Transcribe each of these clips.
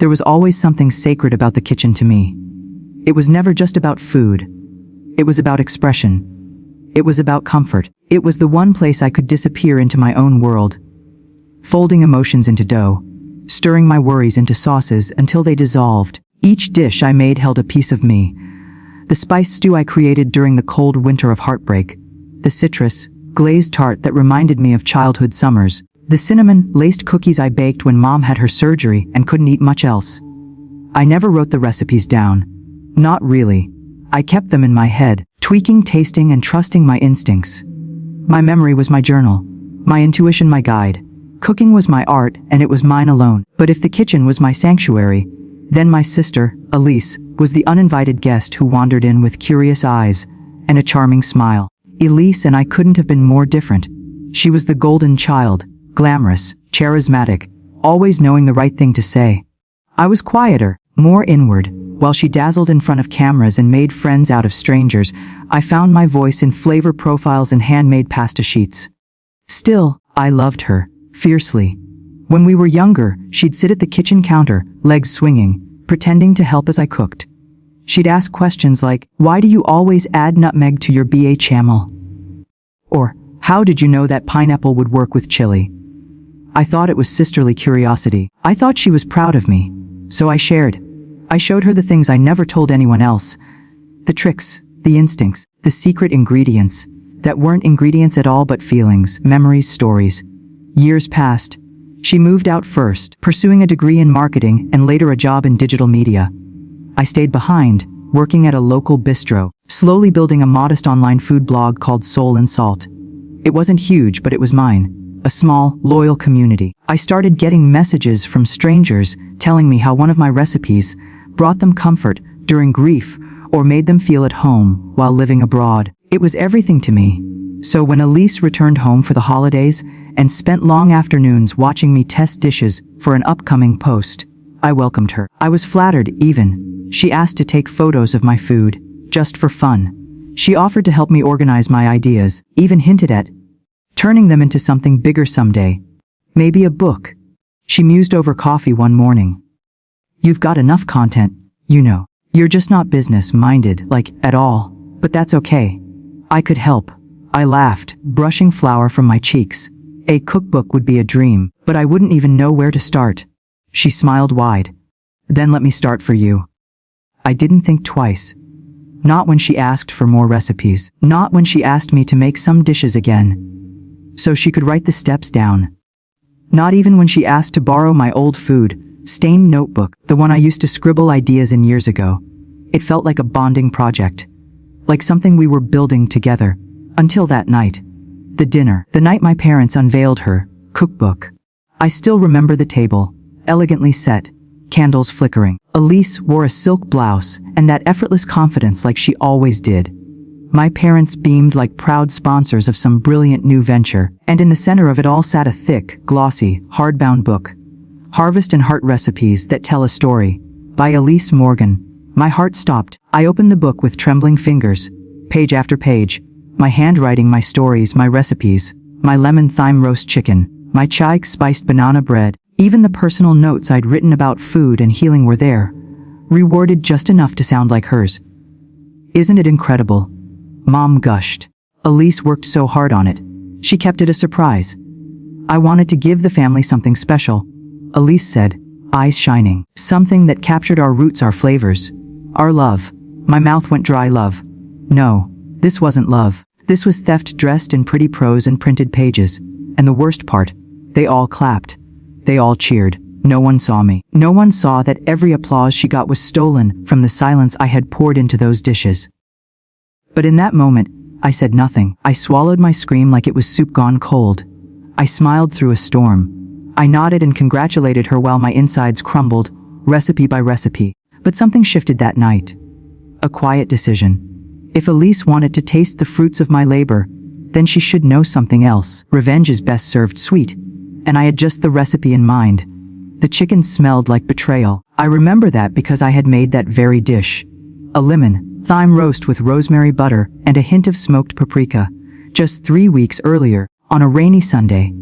There was always something sacred about the kitchen to me. It was never just about food. It was about expression. It was about comfort. It was the one place I could disappear into my own world, folding emotions into dough, stirring my worries into sauces until they dissolved. Each dish I made held a piece of me. The spice stew I created during the cold winter of heartbreak, the citrus, glazed tart that reminded me of childhood summers, the cinnamon-laced cookies I baked when Mom had her surgery and couldn't eat much else. I never wrote the recipes down. Not really. I kept them in my head, tweaking, tasting, and trusting my instincts. My memory was my journal, my intuition my guide. Cooking was my art, and it was mine alone. But if the kitchen was my sanctuary, then my sister, Elise, was the uninvited guest who wandered in with curious eyes and a charming smile. Elise and I couldn't have been more different. She was the golden child, glamorous, charismatic, always knowing the right thing to say. I was quieter, more inward. While she dazzled in front of cameras and made friends out of strangers, I found my voice in flavor profiles and handmade pasta sheets. Still, I loved her, fiercely. When we were younger, she'd sit at the kitchen counter, legs swinging, pretending to help as I cooked. She'd ask questions like, "Why do you always add nutmeg to your bechamel?" Or, "How did you know that pineapple would work with chili?" I thought it was sisterly curiosity. I thought she was proud of me. So I shared. I showed her the things I never told anyone else. The tricks, the instincts, the secret ingredients that weren't ingredients at all but feelings, memories, stories. Years passed. She moved out first, pursuing a degree in marketing and later a job in digital media. I stayed behind, working at a local bistro, slowly building a modest online food blog called Soul and Salt. It wasn't huge, but it was mine. A small, loyal community. I started getting messages from strangers telling me how one of my recipes brought them comfort during grief or made them feel at home while living abroad. It was everything to me. So when Elise returned home for the holidays and spent long afternoons watching me test dishes for an upcoming post, I welcomed her. I was flattered even. She asked to take photos of my food, just for fun. She offered to help me organize my ideas, even hinted at turning them into something bigger someday. Maybe a book. She mused over coffee one morning. "You've got enough content, you know. You're just not business-minded, like, at all. But that's okay. I could help." I laughed, brushing flour from my cheeks. A cookbook would be a dream, but I wouldn't even know where to start. She smiled wide. "Then let me start for you." I didn't think twice. Not when she asked for more recipes. Not when she asked me to make some dishes again, so she could write the steps down. Not even when she asked to borrow my old food-stained notebook, the one I used to scribble ideas in years ago. It felt like a bonding project, like something we were building together. Until that night. The dinner, the night my parents unveiled her cookbook. I still remember the table, elegantly set, candles flickering. Elise wore a silk blouse and that effortless confidence like she always did. My parents beamed like proud sponsors of some brilliant new venture, and in the center of it all sat a thick, glossy, hardbound book. Harvest and Heart Recipes That Tell a Story, by Elise Morgan. My heart stopped. I opened the book with trembling fingers, page after page. My handwriting, my stories, my recipes, my lemon thyme roast chicken, my chai spiced banana bread, even the personal notes I'd written about food and healing were there, reworded just enough to sound like hers. "Isn't it incredible?" Mom gushed. "Elise worked so hard on it. She kept it a surprise. I wanted to give the family something special," Elise said, eyes shining. "Something that captured our roots, our flavors, our love." My mouth went dry. Love? No. This wasn't love. This was theft dressed in pretty prose and printed pages. And the worst part, they all clapped. They all cheered. No one saw me. No one saw that every applause she got was stolen from the silence I had poured into those dishes. But in that moment, I said nothing. I swallowed my scream like it was soup gone cold. I smiled through a storm. I nodded and congratulated her while my insides crumbled, recipe by recipe. But something shifted that night. A quiet decision. If Elise wanted to taste the fruits of my labor, then she should know something else. Revenge is best served sweet. And I had just the recipe in mind. The chicken smelled like betrayal. I remember that because I had made that very dish. A lemon thyme roast with rosemary butter and a hint of smoked paprika, just 3 weeks earlier, on a rainy Sunday.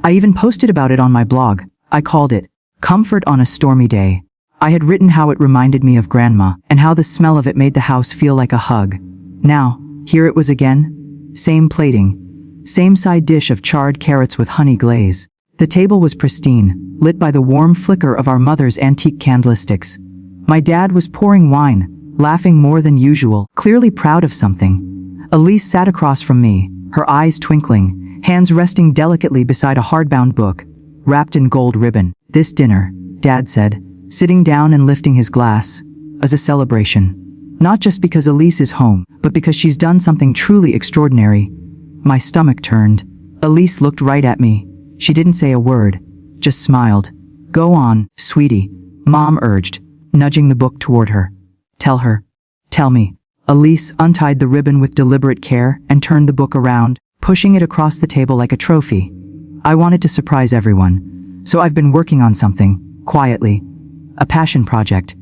I even posted about it on my blog. I called it Comfort on a Stormy Day. I had written how it reminded me of Grandma, and how the smell of it made the house feel like a hug. Now, here it was again. Same plating. Same side dish of charred carrots with honey glaze. The table was pristine, lit by the warm flicker of our mother's antique candlesticks. My dad was pouring wine, laughing more than usual, clearly proud of something. Elise sat across from me, her eyes twinkling, hands resting delicately beside a hardbound book, wrapped in gold ribbon. This dinner, Dad said, sitting down and lifting his glass, as a celebration. Not just because Elise is home, but because she's done something truly extraordinary. My stomach turned. Elise looked right at me. She didn't say a word, just smiled. Go on, sweetie, Mom urged, nudging the book toward her. Tell her. Tell me. Elise untied the ribbon with deliberate care and turned the book around, pushing it across the table like a trophy. I wanted to surprise everyone, so I've been working on something, quietly. A passion project.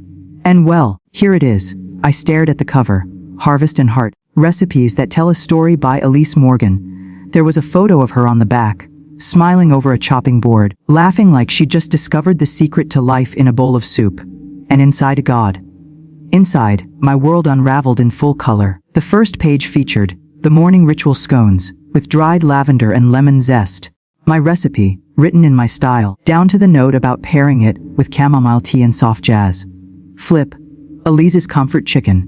And well, here it is. I stared at the cover. Harvest and Heart, recipes that tell a story by Elise Morgan. There was a photo of her on the back, smiling over a chopping board, laughing like she'd just discovered the secret to life in a bowl of soup. And inside a god. Inside, my world unraveled in full color. The first page featured the morning ritual scones, with dried lavender and lemon zest. My recipe, written in my style, down to the note about pairing it with chamomile tea and soft jazz. Flip. Elise's comfort chicken.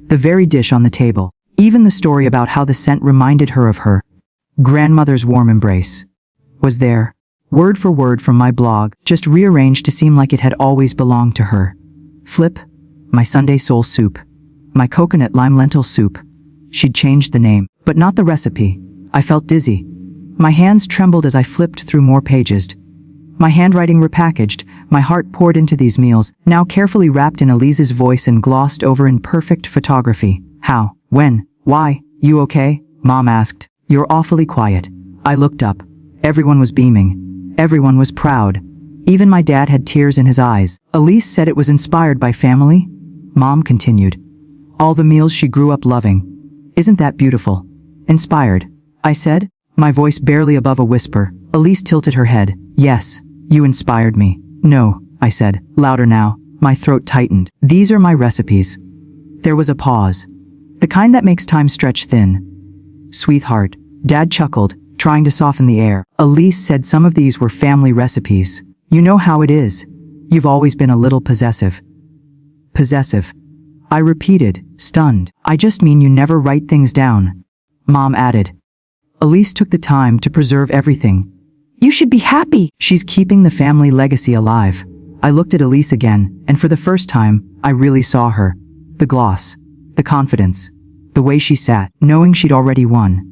The very dish on the table. Even the story about how the scent reminded her of her grandmother's warm embrace was there. Word for word from my blog, just rearranged to seem like it had always belonged to her. Flip. My Sunday soul soup. My coconut lime lentil soup. She'd changed the name, but not the recipe. I felt dizzy. My hands trembled as I flipped through more pages. My handwriting repackaged, my heart poured into these meals, now carefully wrapped in Elise's voice and glossed over in perfect photography. How? When? Why? You okay? Mom asked. You're awfully quiet. I looked up. Everyone was beaming. Everyone was proud. Even my dad had tears in his eyes. Elise said it was inspired by family. Mom continued. All the meals she grew up loving. Isn't that beautiful? Inspired. I said, my voice barely above a whisper. Elise tilted her head. Yes, you inspired me. No, I said, louder now. My throat tightened. These are my recipes. There was a pause. The kind that makes time stretch thin. Sweetheart, Dad chuckled, trying to soften the air. Elise said some of these were family recipes. You know how it is. You've always been a little possessive. Possessive. I repeated, stunned. I just mean you never write things down. Mom added. Elise took the time to preserve everything. You should be happy. She's keeping the family legacy alive. I looked at Elise again, and for the first time, I really saw her. The gloss. The confidence. The way she sat, knowing she'd already won.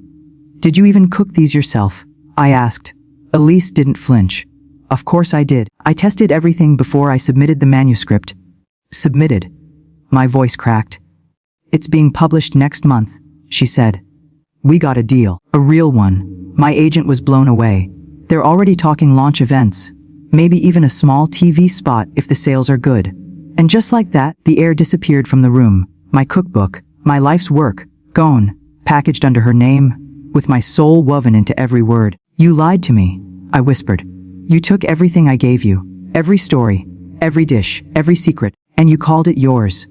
Did you even cook these yourself? I asked. Elise didn't flinch. Of course I did. I tested everything before I submitted the manuscript. Submitted. My voice cracked. It's being published next month, she said. We got a deal. A real one. My agent was blown away. They're already talking launch events. Maybe even a small TV spot if the sales are good. And just like that, the air disappeared from the room. My cookbook, my life's work, gone, packaged under her name, with my soul woven into every word. You lied to me, I whispered. You took everything I gave you, every story, every dish, every secret, and you called it yours.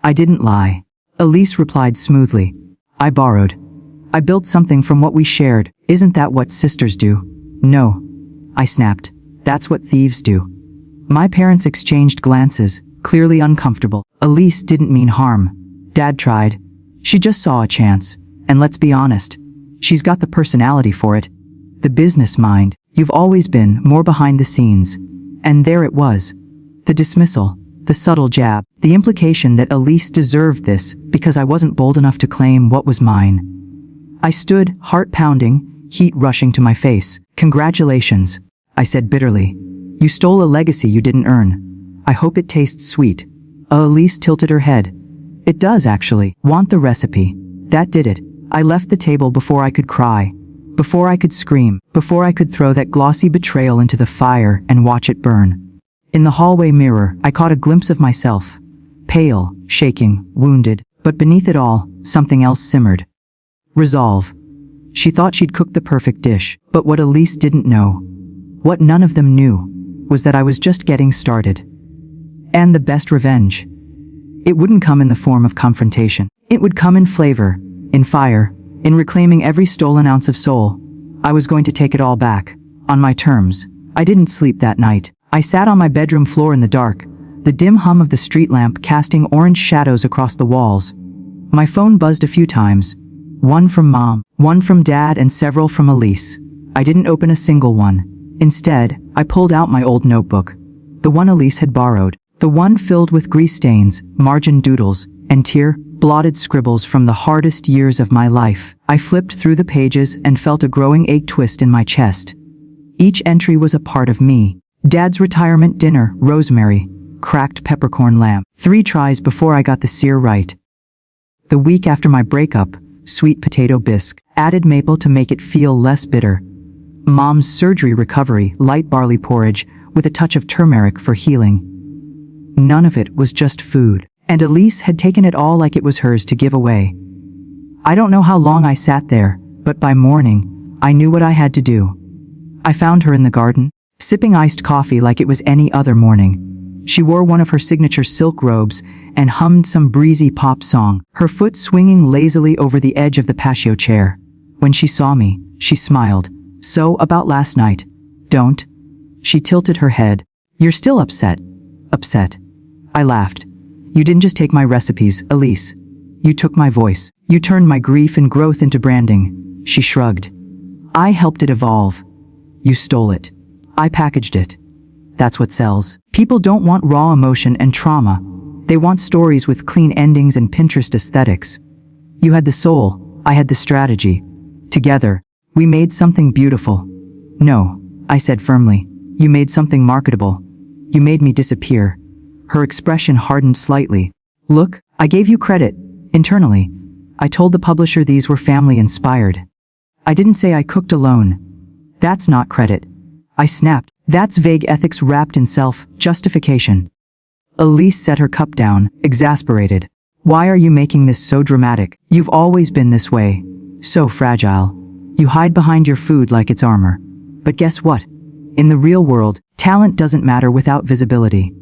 I didn't lie. Elise replied smoothly. I borrowed. I built something from what we shared. Isn't that what sisters do? No. I snapped. That's what thieves do. My parents exchanged glances, clearly uncomfortable. Elise didn't mean harm. Dad tried. She just saw a chance. And let's be honest, she's got the personality for it. The business mind. You've always been more behind the scenes. And there it was. The dismissal. The subtle jab. The implication that Elise deserved this because I wasn't bold enough to claim what was mine. I stood, heart pounding, heat rushing to my face. Congratulations, I said bitterly. You stole a legacy you didn't earn. I hope it tastes sweet. Elise tilted her head. It does actually. Want the recipe? That did it. I left the table before I could cry, before I could scream, before I could throw that glossy betrayal into the fire and watch it burn. In the hallway mirror, I caught a glimpse of myself. Pale, shaking, wounded, but beneath it all, something else simmered. Resolve. She thought she'd cooked the perfect dish, but what Elise didn't know, what none of them knew, was that I was just getting started. And the best revenge. It wouldn't come in the form of confrontation. It would come in flavor, in fire, in reclaiming every stolen ounce of soul. I was going to take it all back, on my terms. I didn't sleep that night. I sat on my bedroom floor in the dark, the dim hum of the street lamp casting orange shadows across the walls. My phone buzzed a few times. One from Mom, one from Dad, and several from Elise. I didn't open a single one. Instead, I pulled out my old notebook. The one Elise had borrowed. The one filled with grease stains, margin doodles, and tear-blotted scribbles from the hardest years of my life. I flipped through the pages and felt a growing ache twist in my chest. Each entry was a part of me. Dad's retirement dinner, rosemary, cracked peppercorn lamb. 3 tries before I got the sear right. The week after my breakup, sweet potato bisque, added maple to make it feel less bitter. Mom's surgery recovery, light barley porridge, with a touch of turmeric for healing. None of it was just food, and Elise had taken it all like it was hers to give away. I don't know how long I sat there, but by morning, I knew what I had to do. I found her in the garden, sipping iced coffee like it was any other morning. She wore one of her signature silk robes and hummed some breezy pop song, her foot swinging lazily over the edge of the patio chair. When she saw me, she smiled. "So, about last night." "Don't." She tilted her head. "You're still upset." "Upset?" I laughed. "You didn't just take my recipes, Elise. You took my voice. You turned my grief and growth into branding." She shrugged. "I helped it evolve. You stole it. I packaged it. That's what sells. People don't want raw emotion and trauma. They want stories with clean endings and Pinterest aesthetics. You had the soul, I had the strategy. Together, we made something beautiful." "No," I said firmly. "You made something marketable. You made me disappear." Her expression hardened slightly. "Look, I gave you credit, internally. I told the publisher these were family-inspired. I didn't say I cooked alone. That's not credit." I snapped. "That's vague ethics wrapped in self-justification." Elise set her cup down, exasperated. "Why are you making this so dramatic? You've always been this way. So fragile. You hide behind your food like it's armor. But guess what? In the real world, talent doesn't matter without visibility.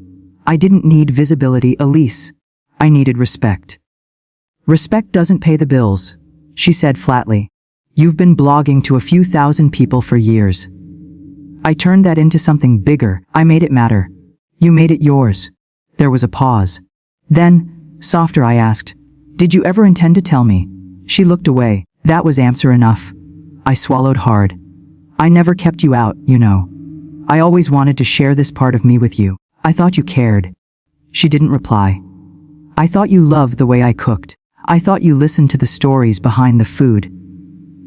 I didn't need visibility, Elise. I needed respect." "Respect doesn't pay the bills," she said flatly. "You've been blogging to a few thousand people for years. I turned that into something bigger. I made it matter. You made it yours." There was a pause. Then, softer, I asked, "Did you ever intend to tell me?" She looked away. That was answer enough. I swallowed hard. "I never kept you out, you know. I always wanted to share this part of me with you. I thought you cared." She didn't reply. "I thought you loved the way I cooked. I thought you listened to the stories behind the food.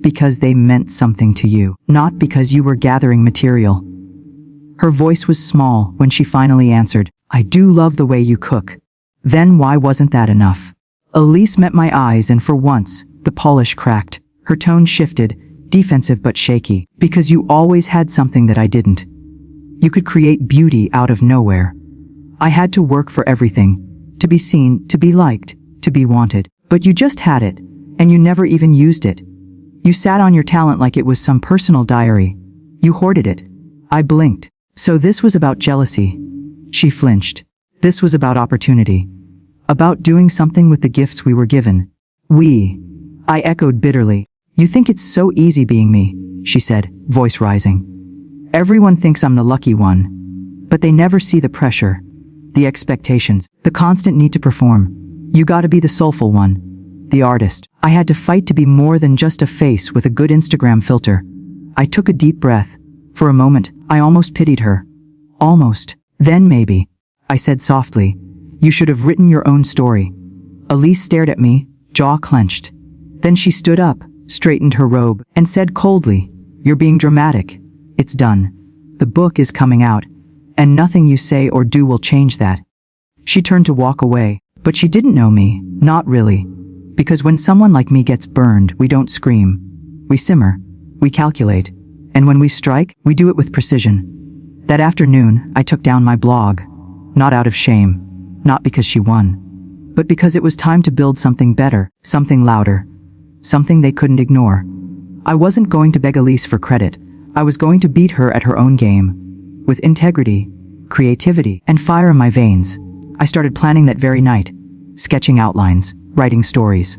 Because they meant something to you, not because you were gathering material." Her voice was small when she finally answered, "I do love the way you cook." Then why wasn't that enough? Elise met my eyes, and for once, the polish cracked. Her tone shifted, defensive but shaky. "Because you always had something that I didn't. You could create beauty out of nowhere. I had to work for everything. To be seen, to be liked, to be wanted. But you just had it, and you never even used it. You sat on your talent like it was some personal diary. You hoarded it." I blinked. "So this was about jealousy?" She flinched. "This was about opportunity. About doing something with the gifts we were given." "We," I echoed bitterly. "You think it's so easy being me," she said, voice rising. "Everyone thinks I'm the lucky one. But they never see the pressure, the expectations, the constant need to perform. You gotta be the soulful one, the artist." I had to fight to be more than just a face with a good Instagram filter. I took a deep breath. For a moment, I almost pitied her. Almost. "Then maybe," I said softly, "you should have written your own story." Elise stared at me, jaw clenched. Then she stood up, straightened her robe, and said coldly, "You're being dramatic. It's done. The book is coming out, and nothing you say or do will change that." She turned to walk away, but she didn't know me, not really. Because when someone like me gets burned, we don't scream. We simmer, we calculate, and when we strike, we do it with precision. That afternoon, I took down my blog. Not out of shame, not because she won, but because it was time to build something better, something louder, something they couldn't ignore. I wasn't going to beg Elise for credit. I was going to beat her at her own game, with integrity, creativity, and fire in my veins. I started planning that very night, sketching outlines, writing stories,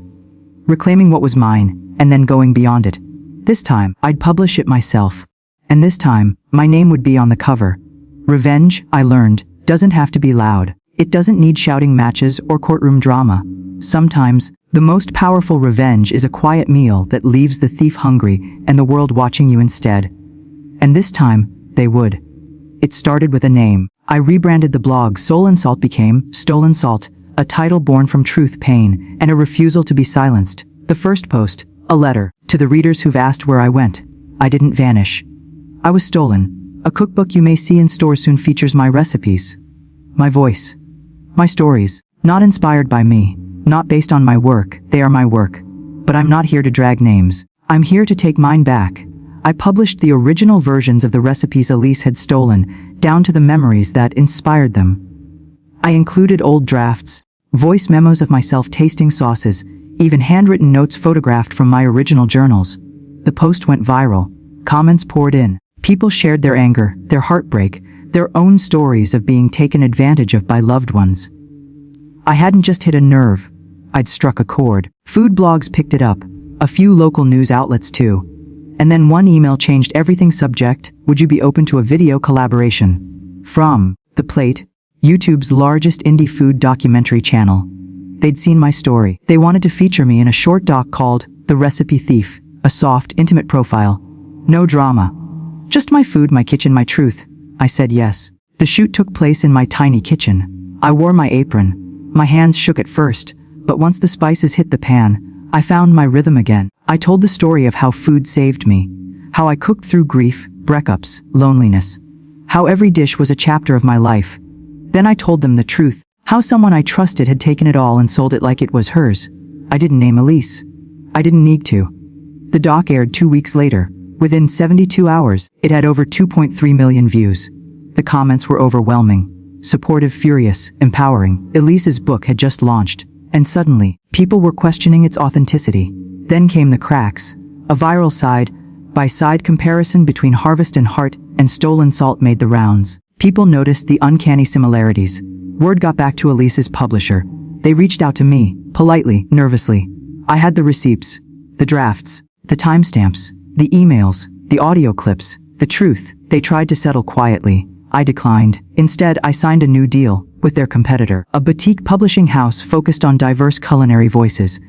reclaiming what was mine, and then going beyond it. This time, I'd publish it myself. And this time, my name would be on the cover. Revenge, I learned, doesn't have to be loud. It doesn't need shouting matches or courtroom drama. Sometimes, the most powerful revenge is a quiet meal that leaves the thief hungry and the world watching you instead. And this time, they would. It started with a name. I rebranded the blog. Soul and Salt became Stolen Salt, a title born from truth, pain, and a refusal to be silenced. The first post, a letter to the readers who've asked where I went. I didn't vanish. I was stolen. A cookbook you may see in stores soon features my recipes, my voice, my stories, not inspired by me, not based on my work. They are my work. But I'm not here to drag names. I'm here to take mine back. I published the original versions of the recipes Elise had stolen, down to the memories that inspired them. I included old drafts, voice memos of myself tasting sauces, even handwritten notes photographed from my original journals. The post went viral. Comments poured in. People shared their anger, their heartbreak, their own stories of being taken advantage of by loved ones. I hadn't just hit a nerve. I'd struck a chord. Food blogs picked it up. A few local news outlets too. And then one email changed everything. Subject: would you be open to a video collaboration? From The Plate, YouTube's largest indie food documentary channel. They'd seen my story. They wanted to feature me in a short doc called The Recipe Thief, a soft, intimate profile. No drama. Just my food, my kitchen, my truth. I said yes. The shoot took place in my tiny kitchen. I wore my apron. My hands shook at first, but once the spices hit the pan, I found my rhythm again. I told the story of how food saved me, how I cooked through grief, breakups, loneliness, how every dish was a chapter of my life. Then I told them the truth, how someone I trusted had taken it all and sold it like it was hers. I didn't name Elise. I didn't need to. The doc aired 2 weeks later. Within 72 hours, it had over 2.3 million views. The comments were overwhelming. Supportive, furious, empowering. Elise's book had just launched, and suddenly, people were questioning its authenticity. Then came the cracks. A viral side-by-side comparison between Harvest and Heart and Stolen Salt made the rounds. People noticed the uncanny similarities. Word got back to Elise's publisher. They reached out to me, politely, nervously. I had the receipts, the drafts, the timestamps, the emails, the audio clips, the truth. They tried to settle quietly. I declined. Instead, I signed a new deal with their competitor, a boutique publishing house focused on diverse culinary voices.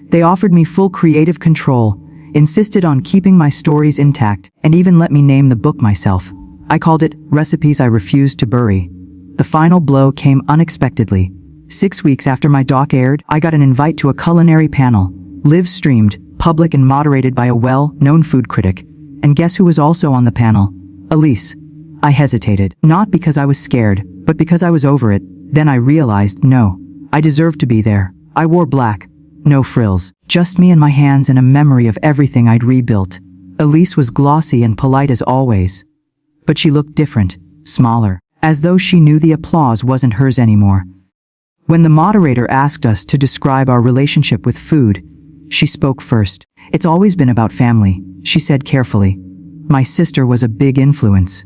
They offered me full creative control, insisted on keeping my stories intact, and even let me name the book myself. I called it Recipes I Refused to Bury. The final blow came unexpectedly. 6 weeks after my doc aired, I got an invite to a culinary panel, live-streamed, public and moderated by a well-known food critic. And guess who was also on the panel? Elise. I hesitated, not because I was scared, but because I was over it. Then I realized, no, I deserved to be there. I wore black. No frills. Just me and my hands and a memory of everything I'd rebuilt. Elise was glossy and polite as always. But she looked different, smaller, as though she knew the applause wasn't hers anymore. When the moderator asked us to describe our relationship with food, she spoke first. It's always been about family, she said carefully. My sister was a big influence.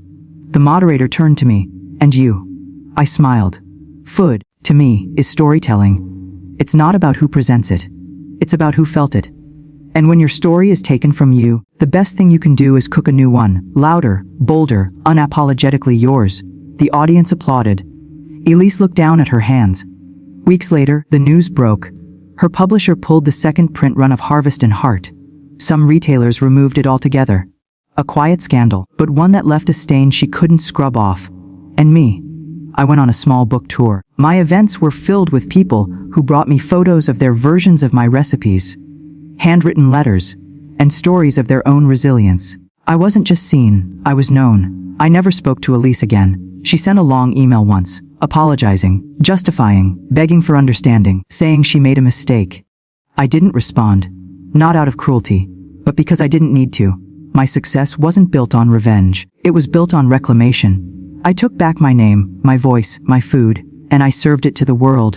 The moderator turned to me. And you? I smiled. Food, to me, is storytelling. It's not about who presents it. It's about who felt it. And when your story is taken from you, the best thing you can do is cook a new one, louder, bolder, unapologetically yours. The audience applauded. Elise looked down at her hands. Weeks later, the news broke. Her publisher pulled the second print run of Harvest and Heart. Some retailers removed it altogether. A quiet scandal, but one that left a stain she couldn't scrub off. And me. I went on a small book tour. My events were filled with people who brought me photos of their versions of my recipes, handwritten letters, and stories of their own resilience. I wasn't just seen, I was known. I never spoke to Elise again. She sent a long email once, apologizing, justifying, begging for understanding, saying she made a mistake. I didn't respond. Not out of cruelty, but because I didn't need to. My success wasn't built on revenge. It was built on reclamation. I took back my name, my voice, my food, and I served it to the world.